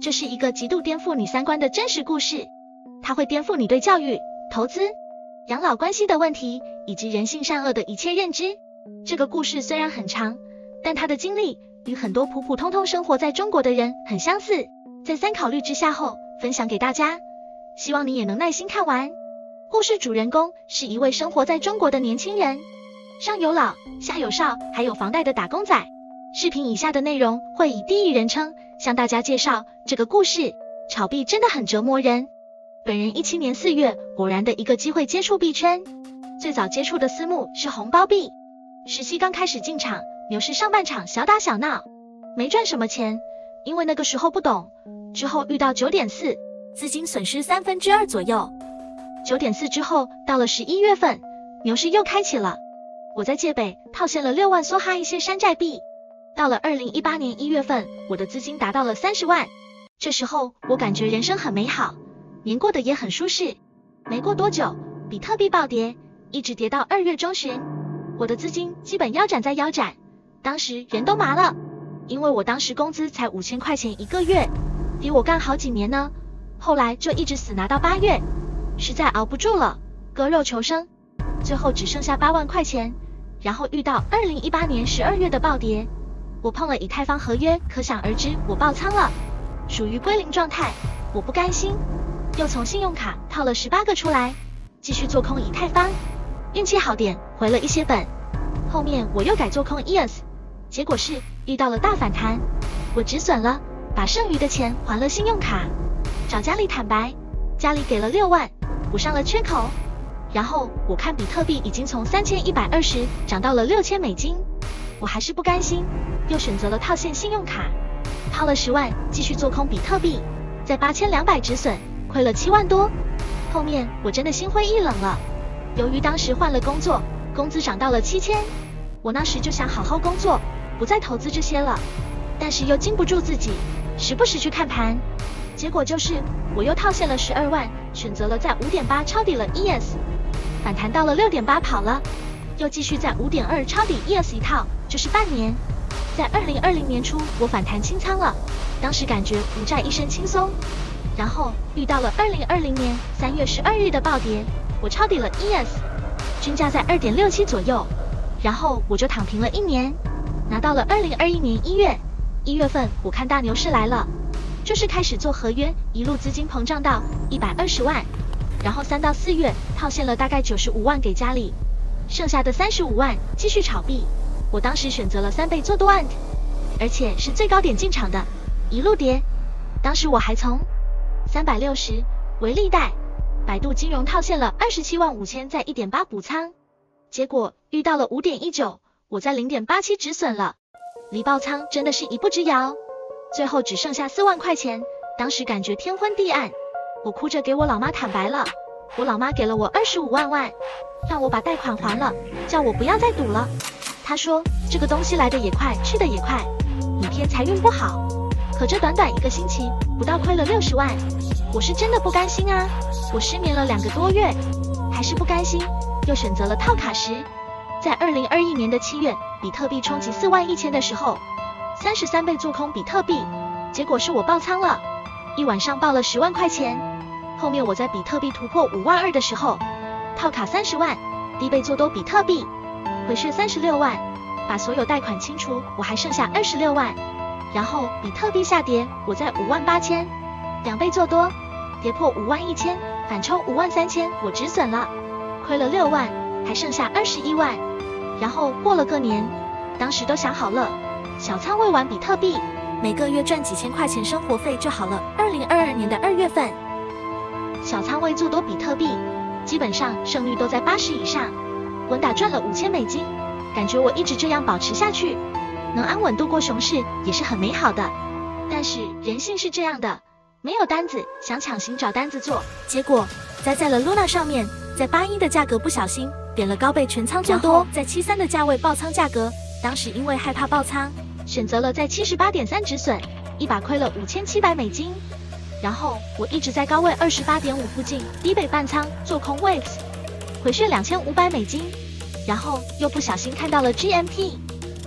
这是一个极度颠覆你三观的真实故事，它会颠覆你对教育、投资、养老关系的问题，以及人性善恶的一切认知。这个故事虽然很长，但他的经历与很多普普通通生活在中国的人很相似。在三考虑之下后，分享给大家，希望你也能耐心看完。故事主人公是一位生活在中国的年轻人，上有老，下有少，还有房贷的打工仔。视频以下的内容会以第一人称向大家介绍这个故事。炒币真的很折磨人。本人17年4月偶然的一个机会接触币圈，最早接触的私募是红包币。实习刚开始进场，牛市上半场小打小闹，没赚什么钱，因为那个时候不懂。之后遇到 9.4， 资金损失2/3左右。9.4之后到了11月份，牛市又开启了。我在界北套现了6万梭哈一些山寨币。到了2018年1月份，我的资金达到了30万。这时候我感觉人生很美好，年过得也很舒适。没过多久，比特币暴跌，一直跌到2月中旬。我的资金基本腰斩再腰斩，当时人都麻了，因为我当时工资才5000块钱一个月，比我干好几年呢。后来就一直死拿到8月，实在熬不住了，割肉求生，最后只剩下8万块钱。然后遇到2018年12月的暴跌，我碰了以太坊合约，可想而知我爆仓了，属于归零状态。我不甘心，又从信用卡套了18个出来，继续做空以太坊。运气好点，回了一些本。后面我又改做空 EOS， 结果是遇到了大反弹，我止损了，把剩余的钱还了信用卡，找家里坦白，家里给了6万，补上了缺口。然后我看比特币已经从3120涨到了6000美金，我还是不甘心，又选择了套现信用卡，掏了10万继续做空比特币，在8200止损，亏了7万多。后面我真的心灰意冷了。由于当时换了工作，工资涨到了7000，我那时就想好好工作，不再投资这些了，但是又禁不住自己，时不时去看盘。结果就是我又套现了12万，选择了在 5.8 抄底了 EOS， 反弹到了 6.8 跑了，又继续在 5.2 抄底 EOS 一套，就是半年。在2020年初我反弹清仓了，当时感觉无债一身轻松。然后遇到了2020年3月12日的暴跌，我抄底了 EOS， 均价在 2.67 左右，然后我就躺平了1年，拿到了2021年1月份，我看大牛市来了，就是开始做合约，一路资金膨胀到120万，然后3到4月套现了大概95万给家里，剩下的35万继续炒币。我当时选择了3倍做多案，而且是最高点进场的，一路跌。当时我还从360为例贷，百度金融套现了27万5千，在 1.8 补仓，结果遇到了 5.19， 我在 0.87 止损了，离爆仓真的是一步之遥，最后只剩下4万块钱，当时感觉天昏地暗，我哭着给我老妈坦白了，我老妈给了我25万，让我把贷款还了，叫我不要再赌了。她说这个东西来得也快，去得也快，你偏财运不好。可这短短1个星期，不到亏了60万，我是真的不甘心啊！我失眠了2个多月，还是不甘心，又选择了套卡时。在2021年的7月，比特币冲击4万1000的时候，33倍做空比特币，结果是我爆仓了，一晚上爆了10万块钱。后面我在比特币突破5万2的时候，套卡30万，低倍做多比特币，回血36万，把所有贷款清除，我还剩下26万。然后比特币下跌，我在5万8千，2倍做多，跌破5万1000，反抽5万3千，我止损了，亏了6万，还剩下21万。然后过了个年，当时都想好了，小仓位玩比特币，每个月赚几千块钱生活费就好了。2022年的2月份，小仓位做多比特币，基本上胜率都在80以上，稳打赚了5000美金，感觉我一直这样保持下去，能安稳度过熊市也是很美好的。但是人性是这样的，没有单子想强行找单子做，结果栽在了 Luna 上面，在81的价格不小心点了高倍全仓做多，在73的价位爆仓价格，当时因为害怕爆仓，选择了在 78.3 止损，一把亏了5700美金。然后我一直在高位 28.5 附近低倍半仓做空 Waves， 回血2500美金，然后又不小心看到了 GMP，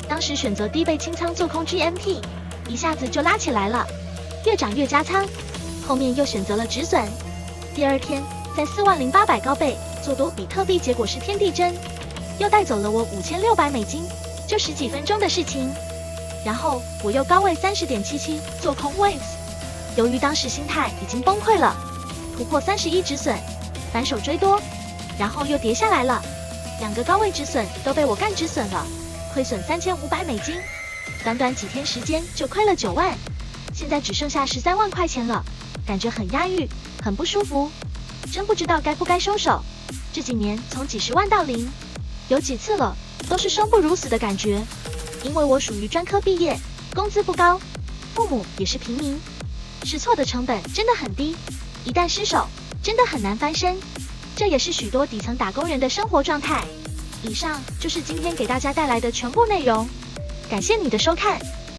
当时选择低倍清仓做空 GMP， 一下子就拉起来了，越涨越加仓，后面又选择了止损。第二天在40800高倍做多比特币，结果是天地真，又带走了我5600美金，就10几分钟的事情。然后我又高位30.77做空 Waves， 由于当时心态已经崩溃了，突破31止损，反手追多，然后又跌下来了，2个高位止损都被我干止损了，亏损3500美金，短短几天时间就亏了9万，现在只剩下13万块钱了，感觉很压抑，很不舒服，真不知道该不该收手。这几年从几十万到0，有几次了，都是生不如死的感觉。因为我属于专科毕业，工资不高，父母也是平民，试错的成本真的很低，一旦失手，真的很难翻身。这也是许多底层打工人的生活状态。以上就是今天给大家带来的全部内容，感谢你的收看。